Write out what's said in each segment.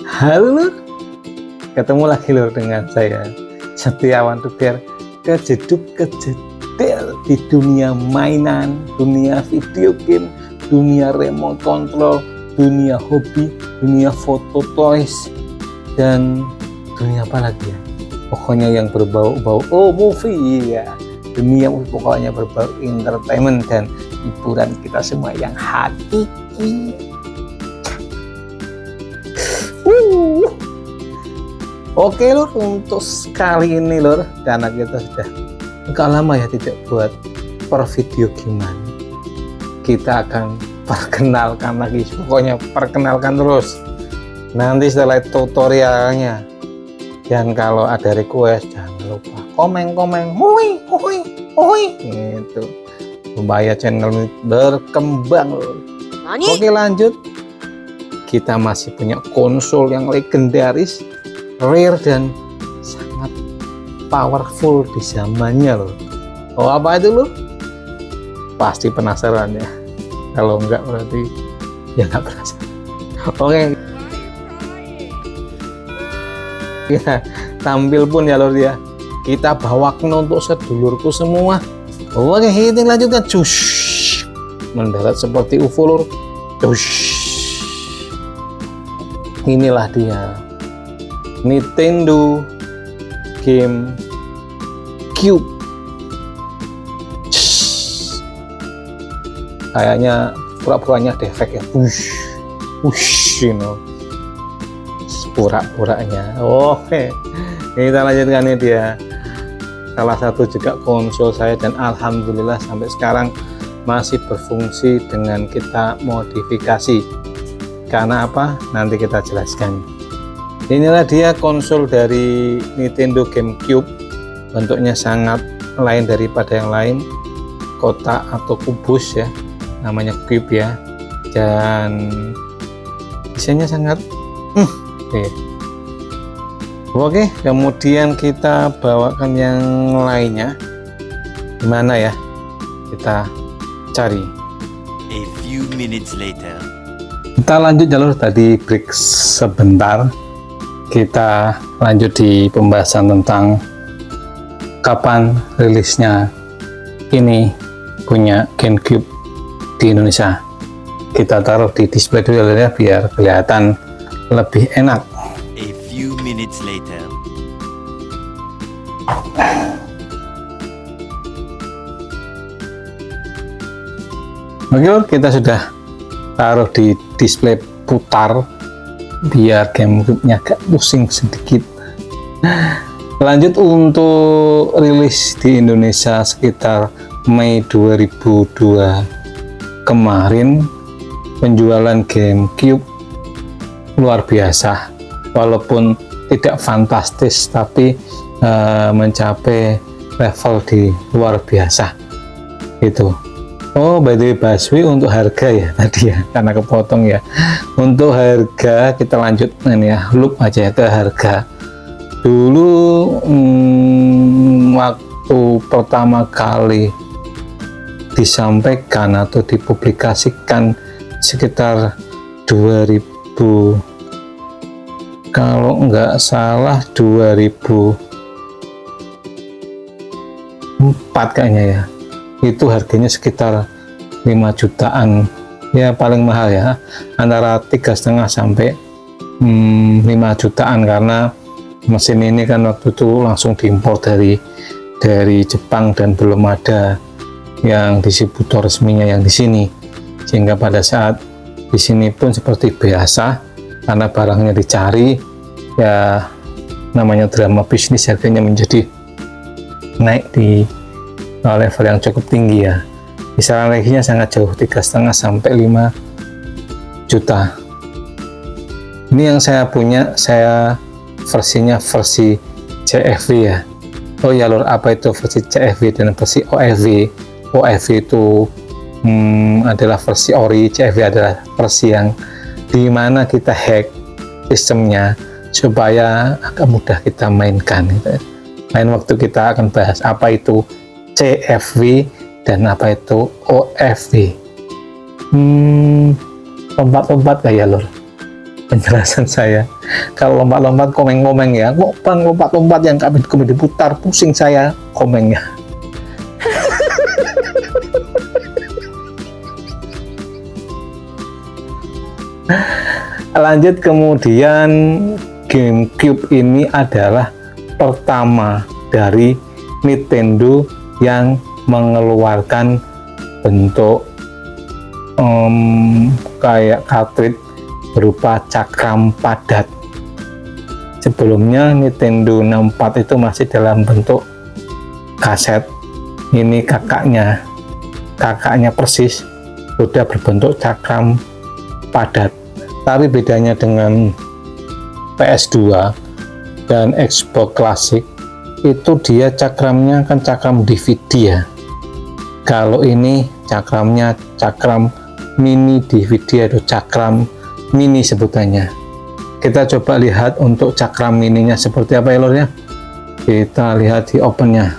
Halo, ketemu lagi lur dengan saya Setiawan Tuger, kejeduk-kejedel di dunia mainan, dunia video game, dunia remote control, dunia hobi, dunia foto toys, dan dunia apa lagi ya? Pokoknya yang berbau-bau movie ya. Dunia pokoknya berbau entertainment dan hiburan kita semua yang hakiki. Oke lur, untuk sekali ini lur, karena kita sudah agak lama ya tidak buat per video gimana, kita akan perkenalkan lagi, pokoknya perkenalkan terus nanti setelah tutorialnya. Dan kalau ada request jangan lupa komen gitu supaya channel ini berkembang lur. Oke lanjut, kita masih punya konsol yang legendaris, rare dan sangat powerful di zamannya loh. Oh apa itu loh? Pasti penasaran ya. Kalau enggak berarti ya enggak penasaran. Oke. Kita tampil pun ya lor ya. Kita bawakan untuk sedulurku semua. Oke, kita lanjutkan. Cush. Mendarat seperti UFO lor. Cush. Inilah dia. Nintendo GameCube. Kayaknya pura-puranya defek ya. You know. Pura-puranya. Oke. Kita lanjutkan ini dia. Salah satu juga konsol saya dan alhamdulillah sampai sekarang masih berfungsi dengan kita modifikasi. Karena apa? Nanti kita jelaskan. Inilah dia konsol dari Nintendo GameCube. Bentuknya sangat lain daripada yang lain, kotak atau kubus ya, namanya cube ya, dan desainnya sangat oke. Kemudian kita bawakan yang lainnya, gimana ya, kita cari. A few minutes later. Kita lanjut jalur, tadi break sebentar. Kita lanjut di pembahasan tentang kapan rilisnya ini punya GameCube di Indonesia. Kita taruh di display dulu ya biar kelihatan lebih enak. A few minutes later. Oke, kita sudah taruh di display putar biar GameCube-nya agak pusing sedikit. Lanjut, untuk rilis di Indonesia sekitar Mei 2002 kemarin, penjualan GameCube luar biasa, walaupun tidak fantastis tapi mencapai level di luar biasa itu. Oh by the way Baswi, untuk harga ya tadi ya karena kepotong ya, untuk harga kita lanjut ini ya, loop aja ya ke harga. Dulu waktu pertama kali disampaikan atau dipublikasikan sekitar 2000, kalau nggak salah 2004 kayaknya ya, itu harganya sekitar 5 jutaan ya, paling mahal ya, antara 3,5 sampai 5 jutaan, karena mesin ini kan waktu itu langsung diimpor dari Jepang dan belum ada yang distributor resminya yang di sini, sehingga pada saat di sini pun seperti biasa karena barangnya dicari ya, namanya drama bisnis, harganya menjadi naik di level yang cukup tinggi ya, kisaran reginya sangat jauh, 3,5 sampai 5 juta. Ini yang saya punya, saya versinya versi CFV ya. Oh ya lur, apa itu versi CFV dan versi OFV? OFV itu adalah versi ori, CFV adalah versi yang dimana kita hack sistemnya supaya agak mudah kita mainkan gitu. Lain waktu kita akan bahas apa itu CFV dan apa itu OFV. Lompat-lompat kayak lur. penjelasan saya. Kalau lompat-lompat komeng-komeng ya, kok bang lompat-lompat yang kami diputar, pusing saya komengnya. Lanjut, kemudian GameCube ini adalah pertama dari Nintendo yang mengeluarkan bentuk kayak cartridge berupa cakram padat. Sebelumnya Nintendo 64 itu masih dalam bentuk kaset. Ini kakaknya persis sudah berbentuk cakram padat. Tapi bedanya dengan PS2 dan Xbox Classic itu dia cakramnya kan cakram DVD ya. Kalau ini cakramnya cakram mini DVD atau cakram mini sebutannya. Kita coba lihat untuk cakram mininya seperti apa ya lor ya. Kita lihat di opennya.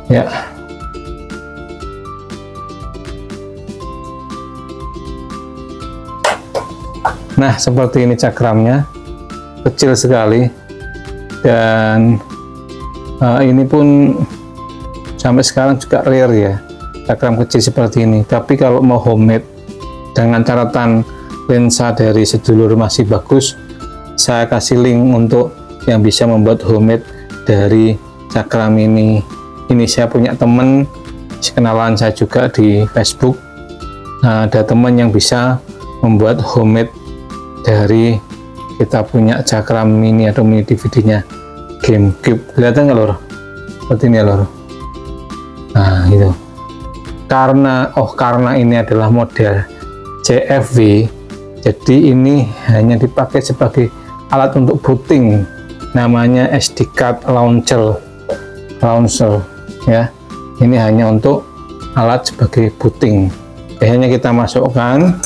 Ya. Nah, seperti ini cakramnya, kecil sekali, dan ini pun sampai sekarang juga rare ya, cakram kecil seperti ini. Tapi kalau mau homemade dengan catatan lensa dari sedulur masih bagus, saya kasih link untuk yang bisa membuat homemade dari cakram ini. Ini saya punya temen, kenalan saya juga di Facebook. Nah, ada teman yang bisa membuat homemade dari kita punya cakram mini atau mini DVD-nya GameCube. Kelihatan nggak lor? Seperti ini ya lor. Nah itu. Karena ini adalah model CFV, jadi ini hanya dipakai sebagai alat untuk booting. Namanya SD card launcher ya. Ini hanya untuk alat sebagai booting. Biasanya kita masukkan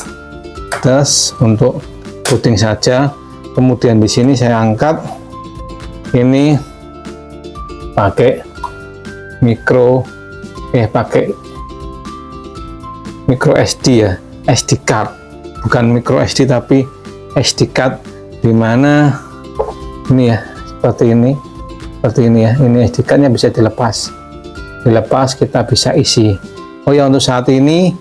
terus untuk booting saja. Kemudian di sini saya angkat, ini pakai micro SD ya, SD card, bukan micro SD tapi SD card, dimana ini ya seperti ini ya. Ini SD cardnya bisa dilepas kita bisa isi. Oh ya, untuk saat ini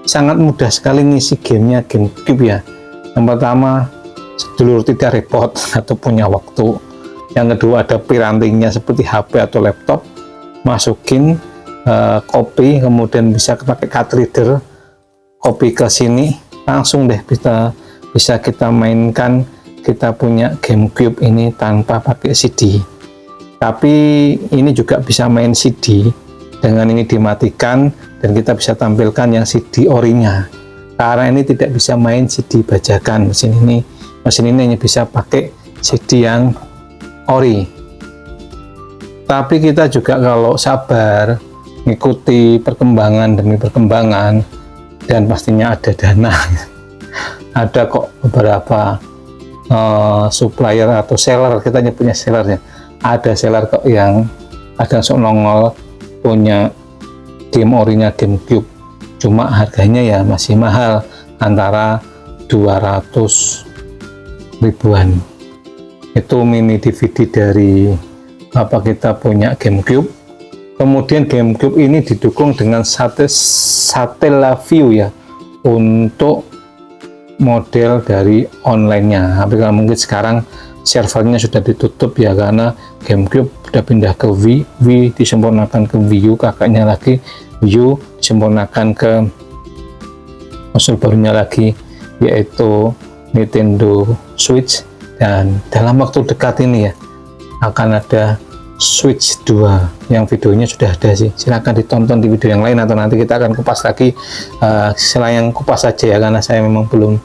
sangat mudah sekali ngisi gamenya GameCube ya. Yang pertama, sedulur tidak repot atau punya waktu. Yang kedua, ada pirantinya seperti HP atau laptop, masukin copy, kemudian bisa pakai card reader, copy ke sini, langsung deh bisa kita mainkan kita punya GameCube ini tanpa pakai CD. Tapi ini juga bisa main CD dengan ini dimatikan, dan kita bisa tampilkan yang CD orinya. Karena ini tidak bisa main CD bajakan, mesin ini hanya bisa pakai CD yang ori. Tapi kita juga kalau sabar mengikuti perkembangan demi perkembangan, dan pastinya ada dana. Ada kok beberapa supplier atau seller, kita punya sellernya. Ada seller kok yang ada nongol punya game orinya GameCube, cuma harganya ya masih mahal, antara 200 ribuan. Itu mini DVD dari kita punya GameCube. Kemudian GameCube ini didukung dengan Satellaview ya, untuk model dari online-nya. Tapi kalau mungkin sekarang servernya sudah ditutup ya, karena GameCube sudah pindah ke Wii disempurnakan ke Wii U, kakaknya lagi Wii U disempurnakan ke konsol barunya lagi, yaitu Nintendo Switch. Dan dalam waktu dekat ini ya akan ada Switch 2 yang videonya sudah ada sih, silahkan ditonton di video yang lain, atau nanti kita akan kupas lagi. Selain kupas saja ya, karena saya memang belum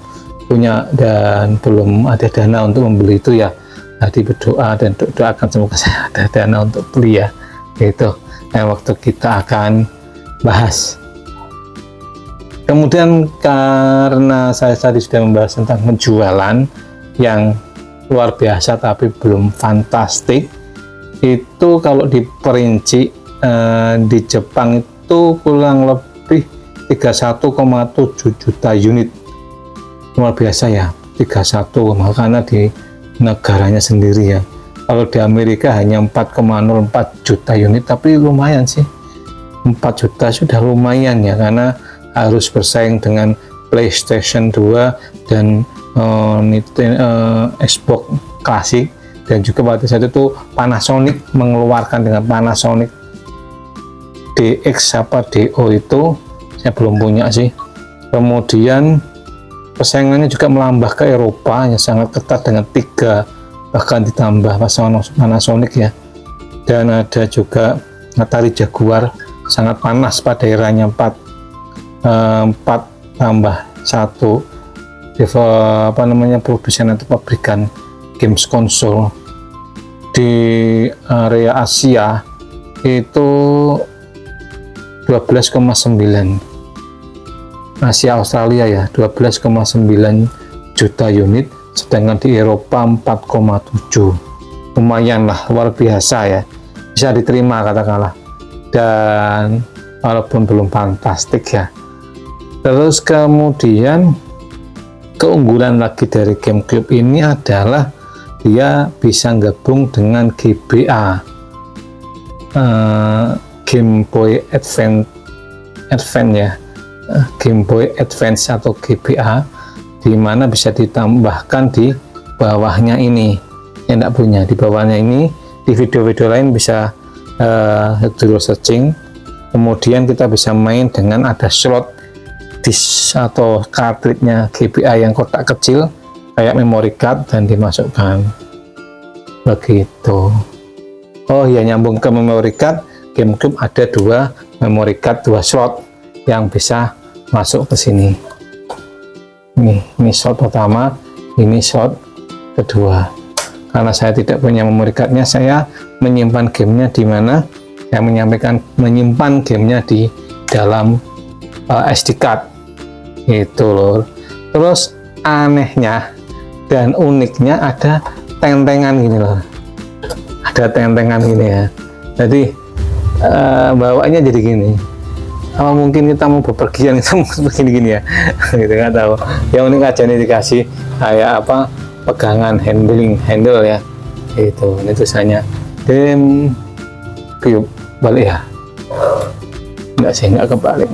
punya dan belum ada dana untuk membeli itu ya. Tadi berdoa dan doakan semoga saya ada dana untuk beli ya, gitu. Nah, waktu kita akan bahas. Kemudian karena saya tadi sudah membahas tentang penjualan yang luar biasa tapi belum fantastik, itu kalau diperinci di Jepang itu kurang lebih 31,7 juta unit. Luar biasa ya, 31, makanya di negaranya sendiri ya. Kalau di Amerika hanya 4,04 juta unit, tapi lumayan sih. 4 juta sudah lumayan ya, karena harus bersaing dengan PlayStation 2 dan Xbox klasik, dan juga pada saat itu Panasonic mengeluarkan dengan Panasonic DX apa DO itu saya belum punya sih. Kemudian persaingannya juga melambah ke Eropa yang sangat ketat dengan 3 bahkan ditambah Panasonic ya, dan ada juga Atari Jaguar sangat panas pada eranya 4 tambah 1 produsen atau pabrikan games konsol di area Asia itu 12,9, Asia Australia ya 12,9 juta unit, sedangkan di Eropa 4,7. lumayan lah, luar biasa ya, bisa diterima katakanlah, dan walaupun belum fantastik ya. Terus kemudian keunggulan lagi dari GameCube ini adalah dia bisa gabung dengan GBA, Game Boy Advance ya, Game Boy Advance atau GBA, di mana bisa ditambahkan di bawahnya ini. Yang tidak punya di bawahnya ini, di video-video lain bisa dulu searching. Kemudian kita bisa main dengan ada slot disk atau cartridge-nya GBA yang kotak kecil kayak memory card dan dimasukkan begitu. Oh ya, nyambung ke memory card, GameCube ada 2 memory card, 2 slot yang bisa masuk ke sini. Ini slot pertama, ini slot kedua. Karena saya tidak punya memory card-nya, saya menyimpan gamenya di mana? Saya menyimpan gamenya di dalam SD card itu loh. Terus anehnya dan uniknya ada tentengan gini loh, ada tentengan gini ya, jadi bawaannya jadi gini. Apa mungkin kita mau bepergian kita mau begini-gini ya gitu, nggak tahu. Yang unik aja nih dikasih kayak apa, pegangan handle ya, itu ini tulisannya GameCube. Balik ya, enggak sih, enggak kebalik.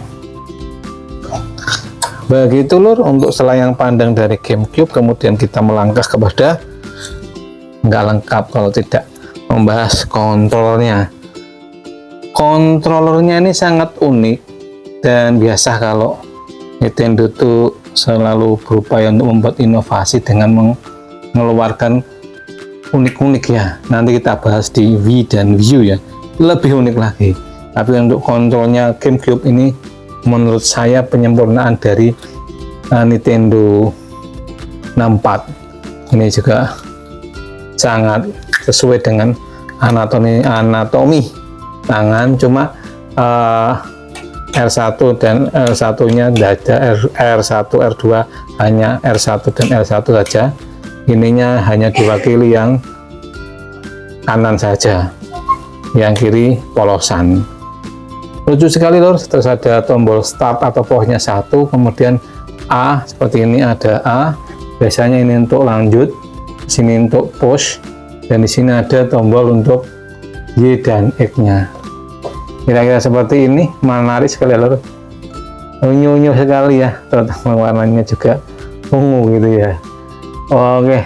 Begitu lur untuk selayang pandang dari GameCube. Kemudian kita melangkah kepada, nggak lengkap kalau tidak membahas kontrolernya. Kontrolernya ini sangat unik, dan biasa kalau Nintendo itu selalu berupaya untuk membuat inovasi dengan mengeluarkan unik-unik ya. Nanti kita bahas di Wii dan Wii U ya, lebih unik lagi. Tapi untuk kontrolnya GameCube ini menurut saya penyempurnaan dari Nintendo 64. Ini juga sangat sesuai dengan anatomi tangan, cuma R1 dan L1 nya tidak ada, R1 R2 hanya R1 dan L1 saja. Ininya hanya diwakili yang kanan saja, yang kiri polosan. Lucu sekali lor. Terus ada tombol start atau pokoknya 1, kemudian A seperti ini, ada A, biasanya ini untuk lanjut, sini untuk push, dan di sini ada tombol untuk Y dan X nya. Kira-kira seperti ini, menarik sekali lor, unyu-unyu sekali ya, terutama warnanya juga ungu gitu ya. Oke,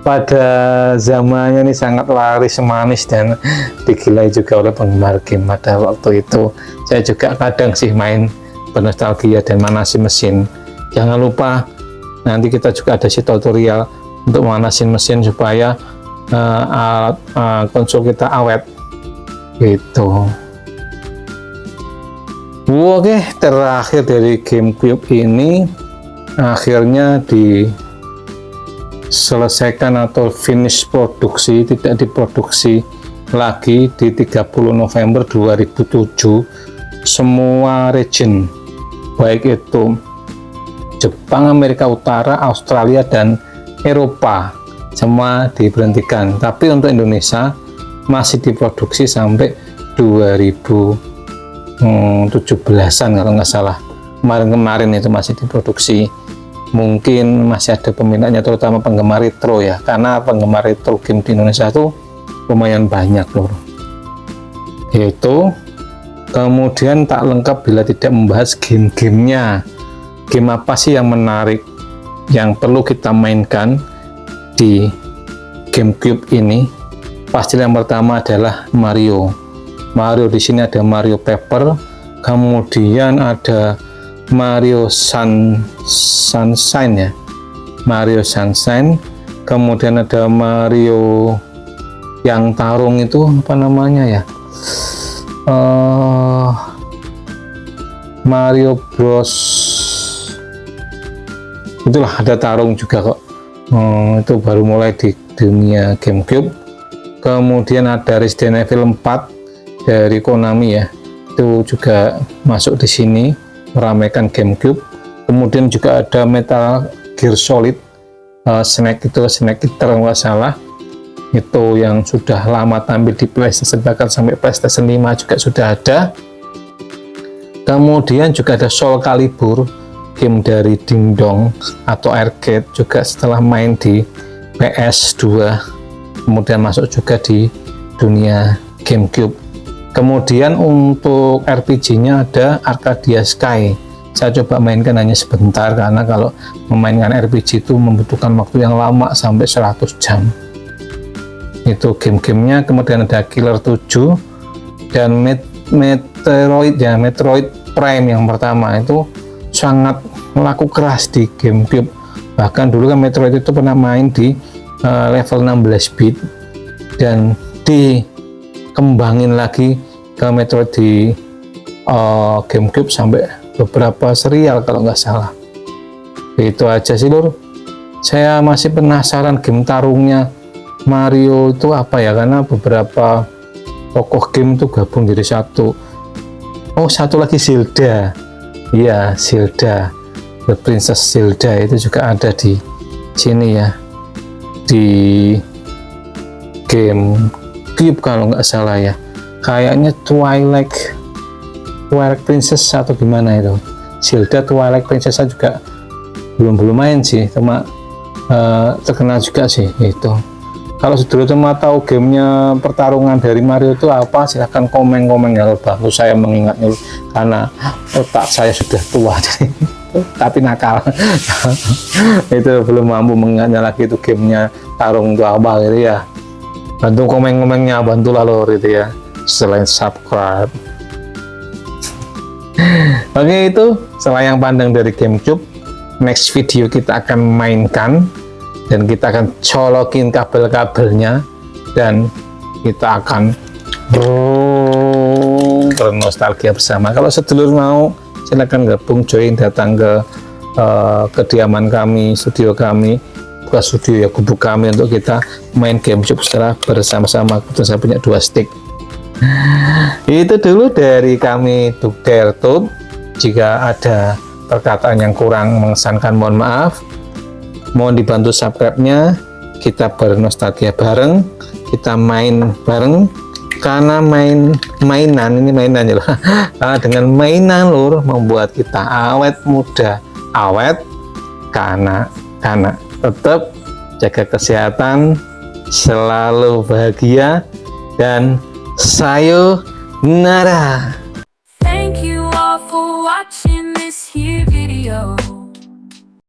pada zamannya ini sangat laris manis dan digilai juga oleh penggemar game pada waktu itu. Saya juga kadang sih main bernostalgia dan manasin mesin. Jangan lupa nanti kita juga ada si tutorial untuk manasin mesin supaya alat konsol kita awet gitu. Oke, terakhir dari GameCube ini akhirnya diselesaikan atau finish produksi, tidak diproduksi lagi di 30 November 2007. Semua region, baik itu Jepang, Amerika Utara, Australia, dan Eropa, semua diberhentikan. Tapi untuk Indonesia masih diproduksi sampai 2017-an kalau nggak salah, kemarin-kemarin itu masih diproduksi. Mungkin masih ada peminatnya, terutama penggemar retro ya, karena penggemar retro game di Indonesia itu lumayan banyak lur. Itu kemudian tak lengkap bila tidak membahas game-gamenya. Game apa sih yang menarik yang perlu kita mainkan di GameCube ini? Pasti yang pertama adalah Mario. Mario di sini ada Mario Paper, kemudian ada Mario Sunshine ya, Mario Sunshine, kemudian ada Mario yang tarung itu apa namanya ya, Mario Bros, itulah ada tarung juga kok. Itu baru mulai di dunia GameCube. Kemudian ada Resident Evil 4 dari Konami ya, itu juga masuk di sini meramaikan GameCube. Kemudian juga ada Metal Gear Solid, Snake Eater nggak salah, itu yang sudah lama tampil di PlayStation, bahkan sampai PlayStation 5 juga sudah ada. Kemudian juga ada Soul Calibur, game dari Ding Dong atau arcade, juga setelah main di PS2 kemudian masuk juga di dunia GameCube. Kemudian untuk RPG-nya ada Arcadia Sky. Saya coba mainkan hanya sebentar, karena kalau memainkan RPG itu membutuhkan waktu yang lama sampai 100 jam. Itu game-gamenya. Kemudian ada Killer 7 dan Metroid ya, Metroid Prime yang pertama itu sangat laku keras di GameCube. Bahkan dulu kan Metroid itu pernah main di level 16 bit dan dikembangin lagi ke Metroid di GameCube sampai beberapa serial kalau nggak salah. Itu aja sih lur. Saya masih penasaran game tarungnya Mario itu apa ya, karena beberapa tokoh game itu gabung jadi satu. Oh, satu lagi Zelda. Iya, Zelda, The Princess Zelda itu juga ada di sini ya, di GameCube kalau nggak salah ya. Kayaknya Twilight Princess atau gimana itu. Zelda Twilight Princess juga belum main sih, cuma terkenal juga sih itu. Kalau saudara cuma tahu gamenya pertarungan dari Mario itu apa, silahkan komen ya, baru saya mengingatnya, karena otak saya sudah tua jadi tapi nakal. Itu belum mampu mengingatnya lagi itu gamenya tarung itu apa gitu ya. Bantu komen-komennya, bantulah lor itu ya, selain subscribe. Oke, itu selayang pandang dari GameCube. Next video kita akan mainkan dan kita akan colokin kabel-kabelnya dan kita akan bernostalgia bersama. Kalau sedulur mau, silakan gabung, join, datang ke kediaman kami, studio kami, bukan studio ya, gubuk kami, untuk kita main GameCube secara bersama-sama. Kebetulan saya punya 2 stick. Itu dulu dari kami Dukdertub. Jika ada perkataan yang kurang mengesankan, mohon maaf. Mohon dibantu subscribe-nya. Kita bernostalgia bareng, kita main bareng, karena mainan ya loh. Karena dengan mainan lur membuat kita awet muda, awet kanak. Tetap jaga kesehatan, selalu bahagia, dan sayonara. Thank you all for watching this here.